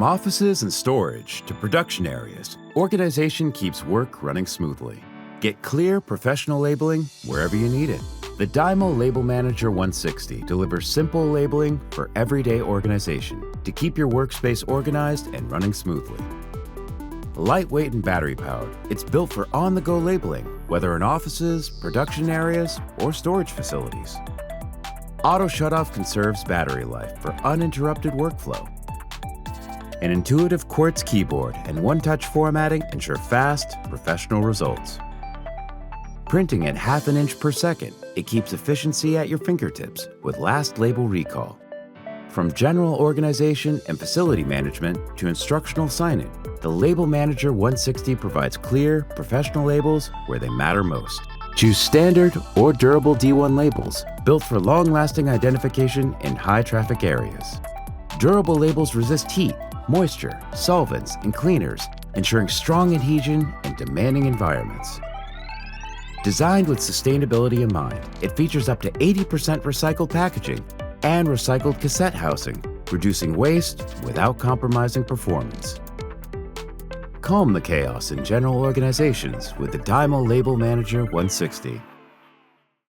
From offices and storage to production areas, organization keeps work running smoothly. Get clear, professional labeling wherever you need it. The DYMO LabelManager 160 delivers simple labeling for everyday organization to keep your workspace organized and running smoothly. Lightweight and battery-powered, it's built for on-the-go labeling, whether in offices, production areas, or storage facilities. Auto shutoff conserves battery life for uninterrupted workflow. An intuitive QWERTZ keyboard and one-touch formatting ensure fast, professional results. Printing at ½ an inch per second, it keeps efficiency at your fingertips with last label recall. From general organization and facility management to instructional signage, the LabelManager 160 provides clear, professional labels where they matter most. Choose standard or durable D1 labels built for long-lasting identification in high-traffic areas. Durable labels resist heat, moisture, solvents, and cleaners, ensuring strong adhesion in demanding environments. Designed with sustainability in mind, it features up to 80% recycled packaging and recycled cassette housing, reducing waste without compromising performance. Calm the chaos in general organizations with the DYMO LabelManager 160.